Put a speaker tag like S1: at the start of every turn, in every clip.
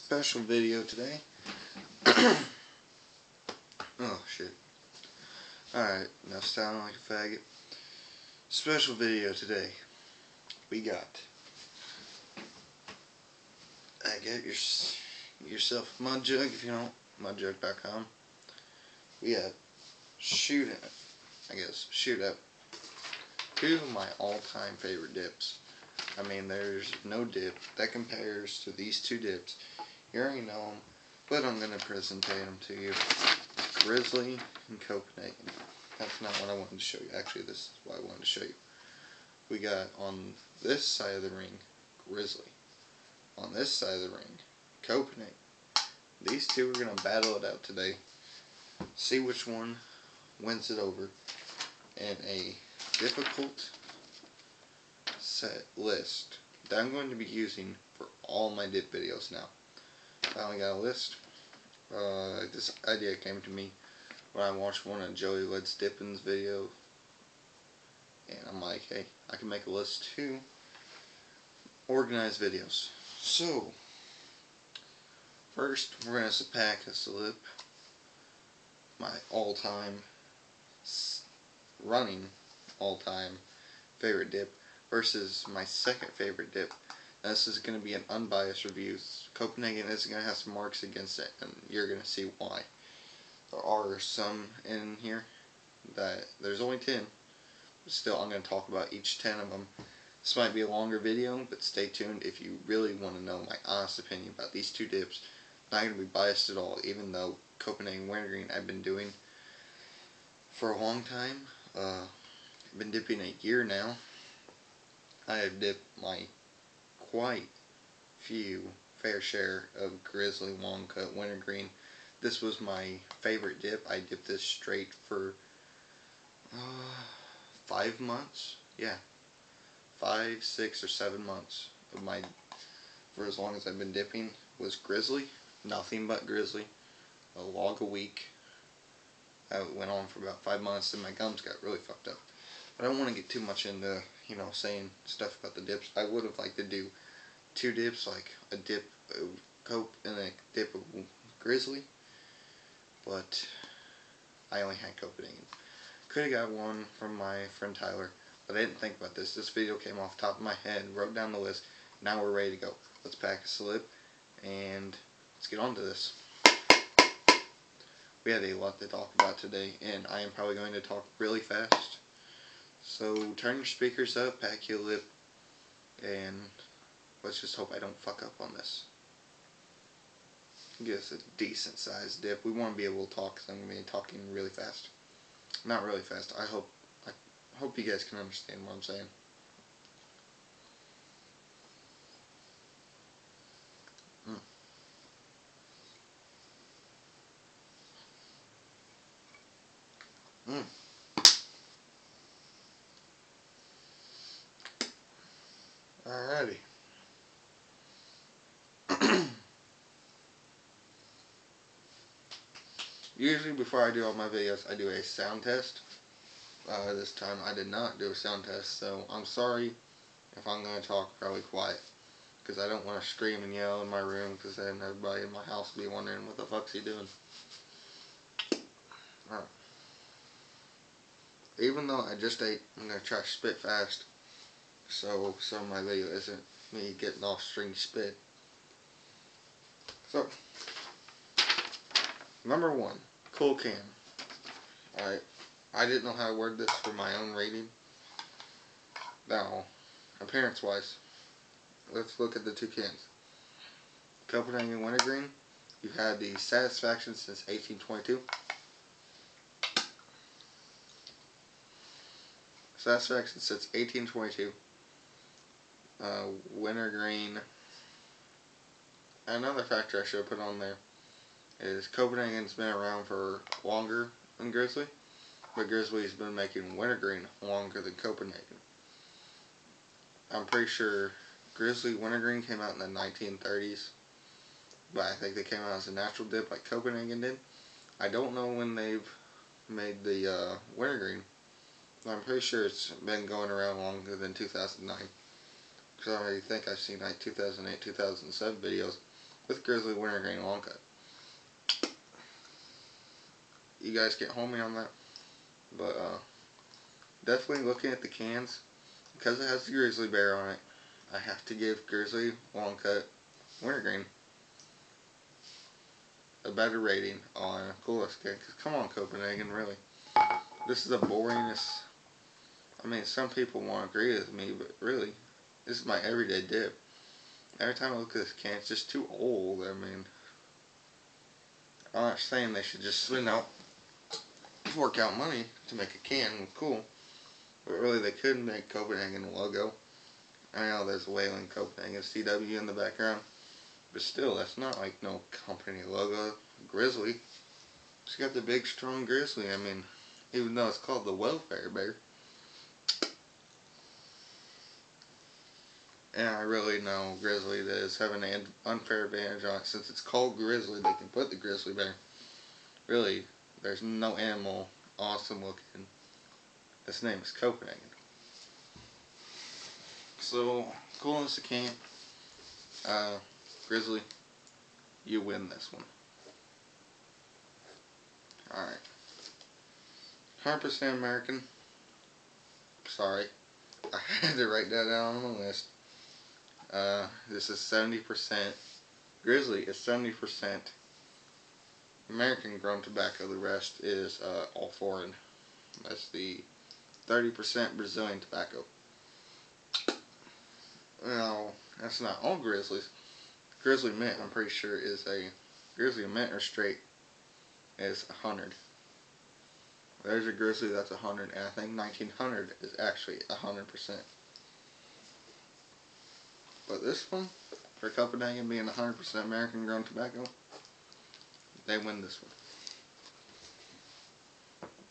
S1: Special video today. Oh shit. Alright, enough sounding like a faggot. Special video today. We got, get yourself a mud jug if you don't, mudjug.com. We got Shootout. Two of my all-time favorite dips. I mean, there's no dip that compares to these two dips. You already know them, but I'm going to presentate them to you. Grizzly and Copenhagen. That's not what I wanted to show you. Actually, this is what I wanted to show you. We got on this side of the ring, Grizzly. On this side of the ring, Copenhagen. These two are going to battle it out today. See which one wins it over in a difficult set list that I'm going to be using for all my dip videos now. Finally got a list. This idea came to me when I watched one of Joey Let's Dippin's video, and I'm like, hey, I can make a list too. Organized videos. So first, we're gonna pack a slip. My all-time all-time favorite dip versus my second favorite dip. Now, this is going to be an unbiased review. Copenhagen is going to have some marks against it, and you're going to see why. There are some in here that there's only 10, but still I'm going to talk about each 10 of them. This might be a longer video, but stay tuned if you really want to know my honest opinion about these two dips. I'm not going to be biased at all, even though Copenhagen wintergreen I've been doing for a long time. I've been dipping a year now. I have dipped my quite fair share of Grizzly long cut wintergreen. This was my favorite dip. I dipped this straight for 5 months. Yeah, 5, 6, or 7 months of for as long as I've been dipping was Grizzly. Nothing but Grizzly. A log a week. That went on for about 5 months, and my gums got really fucked up. But I don't want to get too much into, saying stuff about the dips. I would have liked to do 2 dips, like a dip of Cope and a dip of Grizzly. But I only had Copenhagen. Could have got one from my friend Tyler, but I didn't think about this. This video came off the top of my head, wrote down the list. Now we're ready to go. Let's pack a slip, and let's get on to this. We had a lot to talk about today, and I am probably going to talk really fast. So turn your speakers up, pack your lip, and let's just hope I don't fuck up on this. Give us a decent sized dip. We want to be able to talk, because I'm going to be talking really fast. Not really fast. I hope you guys can understand what I'm saying. Alrighty. Usually before I do all my videos, I do a sound test. This time I did not do a sound test, so I'm sorry if I'm going to talk really quiet, because I don't want to scream and yell in my room, because then everybody in my house will be wondering what the fuck's he doing. Alright. Even though I just ate, I'm going to try to spit fast, so some of my video isn't me getting off string spit. So, number 1, cool can. Alright, I didn't know how to word this for my own rating. Now, appearance wise, let's look at the 2 cans. Copenhagen wintergreen, you had the Satisfaction since 1822. Satisfaction since 1822. Wintergreen. Another factor I should have put on there is Copenhagen's been around for longer than Grizzly, but Grizzly's been making wintergreen longer than Copenhagen. I'm pretty sure Grizzly wintergreen came out in the 1930s, but I think they came out as a natural dip like Copenhagen did. I don't know when they've made the wintergreen. I'm pretty sure it's been going around longer than 2009. Because I already think I've seen like 2008, 2007 videos with Grizzly wintergreen long cut. You guys get homey on that, but definitely looking at the cans, because it has the grizzly bear on it, I have to give Grizzly long cut wintergreen a better rating on coolest can. Because come on, Copenhagen, really, this is the boringest. I mean, some people won't agree with me, but really, this is my everyday dip. Every time I look at this can, it's just too old. I mean, I'm not saying they should just spend out, fork out money to make a can cool, but really they could make Copenhagen a logo. I know there's a Whaling Copenhagen CW in the background, but still, that's not like no company logo. Grizzly, it's got the big strong grizzly. I mean, even though it's called the welfare bear. And I really know Grizzly is having an unfair advantage on it. Since it's called Grizzly, they can put the grizzly bear. Really, there's no animal awesome looking. Its name is Copenhagen. So, cool as a can. Grizzly, you win this one. Alright. 100% American. Sorry. I had to write that down on the list. This is 70%. Grizzly is 70% American grown tobacco. The rest is all foreign. That's the 30% Brazilian tobacco. Now, that's not all Grizzlies. Grizzly Mint, I'm pretty sure, is a Grizzly Mint or straight is 100. There's a Grizzly that's 100, and I think 1900 is actually 100%. But this one, for Copenhagen being 100% American grown tobacco, they win this one.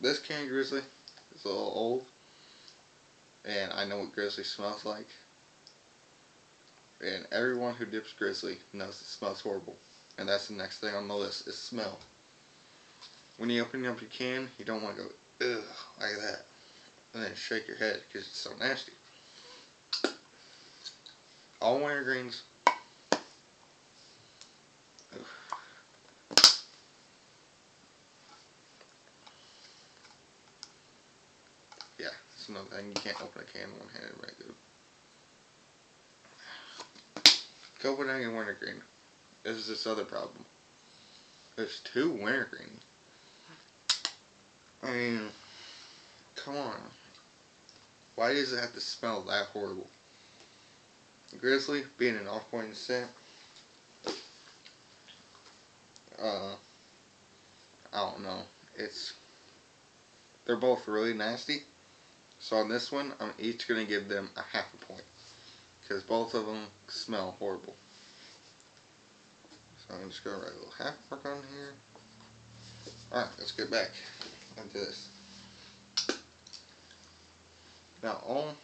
S1: This can Grizzly is a little old, and I know what Grizzly smells like. And everyone who dips Grizzly knows it smells horrible. And that's the next thing on the list, is smell. When you open up your can, you don't want to go, ugh, like that. And then shake your head, because it's so nasty. All wintergreens. Yeah, it's another thing. You can't open a can one-handed very good. Copenhagen wintergreen. This is this other problem. There's two wintergreen. I mean, come on. Why does it have to smell that horrible? Grizzly, being an off-point scent, I don't know. They're both really nasty. So on this one, I'm each going to give them a half a point. Because both of them smell horrible. So I'm just going to write a little half mark on here. Alright, let's get back into this. Now, all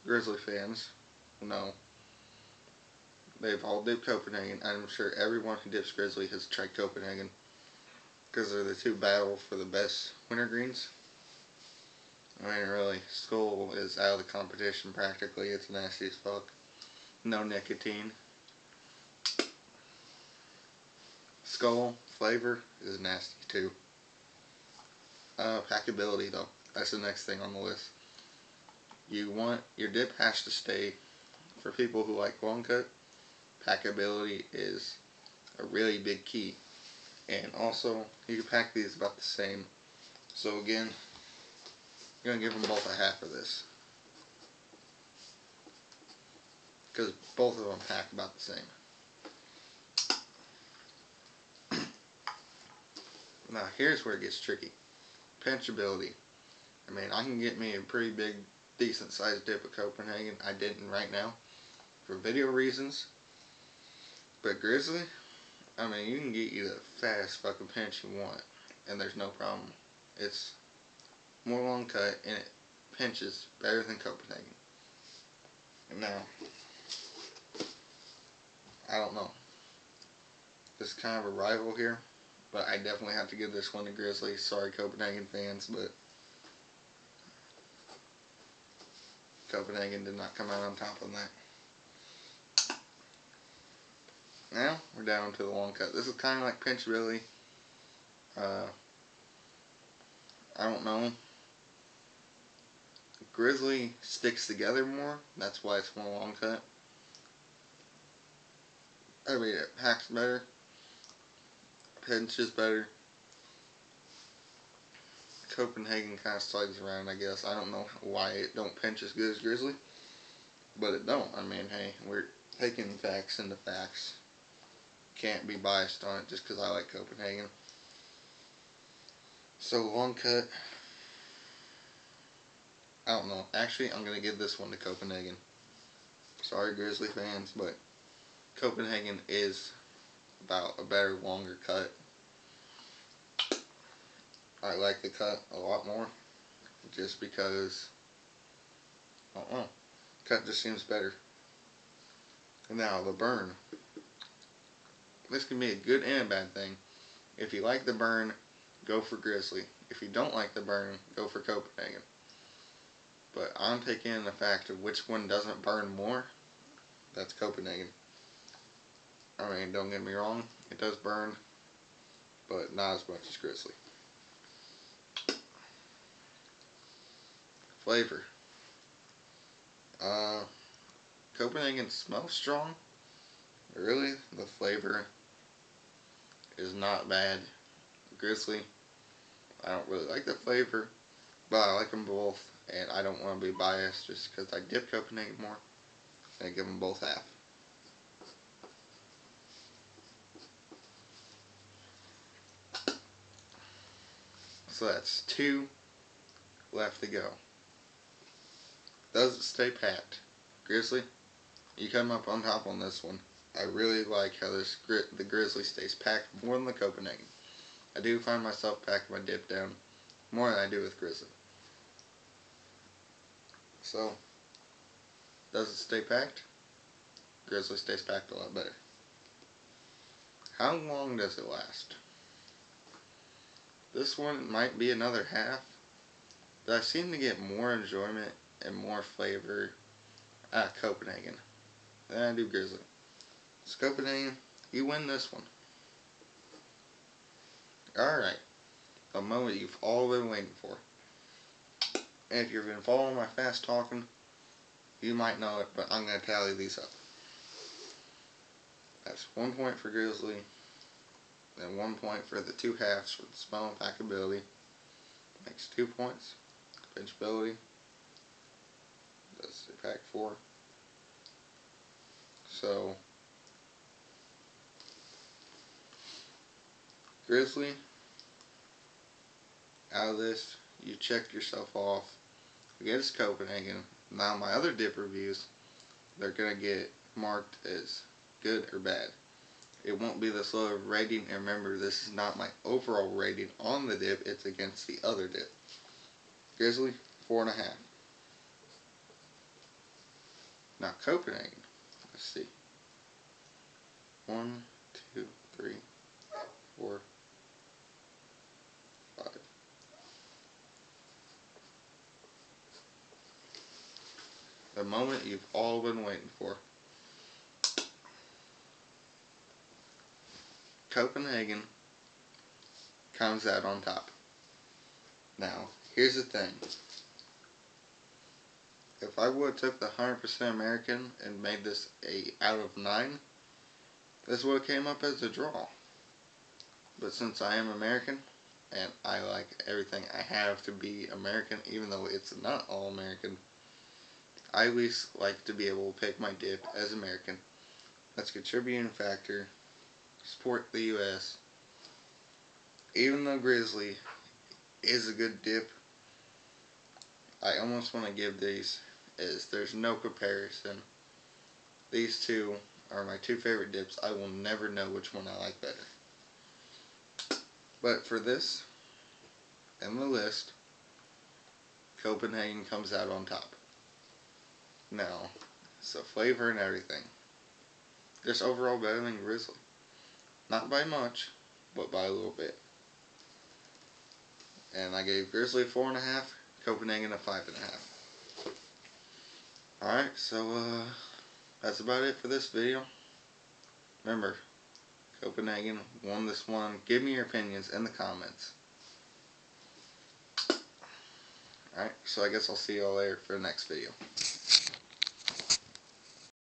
S1: Grizzly fans know they've all dipped Copenhagen. I'm sure everyone who dips Grizzly has tried Copenhagen, because they're the two battle for the best wintergreens. I mean, really, Skull is out of the competition practically. It's nasty as fuck. No nicotine. Skull flavor is nasty too. Packability though, that's the next thing on the list. Your dip has to stay, for people who like long cut, packability is a really big key. And also, you can pack these about the same. So again, I'm going to give them both a half of this. Because both of them pack about the same. Now here's where it gets tricky. Pinchability. I mean, I can get me a pretty big, decent sized dip of Copenhagen. I didn't right now, for video reasons. But Grizzly, I mean, you can get you the fast fucking pinch you want, and there's no problem. It's more long cut, and it pinches better than Copenhagen. Now, I don't know. This is kind of a rival here, but I definitely have to give this one to Grizzly. Sorry, Copenhagen fans, but Copenhagen did not come out on top on that. Now we're down to the long cut. This is kind of like pinchability. I don't know. Grizzly sticks together more. That's why it's more long cut. I mean, it packs better. Pinches better. Copenhagen kind of slides around, I guess. I don't know why it don't pinch as good as Grizzly. But it don't. I mean, hey, we're taking facts into facts. Can't be biased on it just because I like Copenhagen. So, long cut. I don't know. Actually, I'm going to give this one to Copenhagen. Sorry, Grizzly fans, but Copenhagen is about a better, longer cut. I like the cut a lot more. Just because, I don't know. Cut just seems better. Now, the burn. This can be a good and a bad thing. If you like the burn, go for Grizzly. If you don't like the burn, go for Copenhagen. But I'm taking the fact of which one doesn't burn more. That's Copenhagen. I mean, don't get me wrong, it does burn, but not as much as Grizzly. Flavor. Copenhagen smells strong. Really, the flavor is not bad. Grizzly, I don't really like the flavor, but I like them both, and I don't want to be biased just because I dip Copenhagen more. I give them both half. So that's 2 left to go. Does it stay packed? Grizzly, you come up on top on this one. I really like how the Grizzly stays packed more than the Copenhagen. I do find myself packing my dip down more than I do with Grizzly. So, does it stay packed? Grizzly stays packed a lot better. How long does it last? This one might be another half, but I seem to get more enjoyment and more flavor out of Copenhagen than I do Grizzly. So Copenhagen, you win this one. Alright, a moment you've all been waiting for. And if you've been following my fast talking, you might know it, but I'm going to tally these up. That's 1 point for Grizzly, and 1 point for the 2 halves for the smell and packability. Makes 2 points. Pinchability. Does it pack 4? So, Grizzly, out of this, you checked yourself off against Copenhagen. Now my other dip reviews, they're going to get marked as good or bad. It won't be this low of rating, and remember, this is not my overall rating on the dip, it's against the other dip. Grizzly, 4.5. Now Copenhagen, let's see. 1, 2, 3, 4, 5. The moment you've all been waiting for. Copenhagen comes out on top. Now, here's the thing. If I would have took the 100% American and made this a out of 9, this would have came up as a draw. But since I am American, and I like everything I have to be American, even though it's not all American, I at least like to be able to pick my dip as American. That's a contributing factor. Support the U.S. Even though Grizzly is a good dip, I almost want to give these as there's no comparison. These two are my 2 favorite dips. I will never know which one I like better. But for this and the list, Copenhagen comes out on top. Now, so flavor and everything. Just overall better than Grizzly. Not by much, but by a little bit. And I gave Grizzly a 4.5, Copenhagen a 5.5. Alright, so that's about it for this video. Remember, Copenhagen won this one. Give me your opinions in the comments. Alright, so I guess I'll see y'all later for the next video.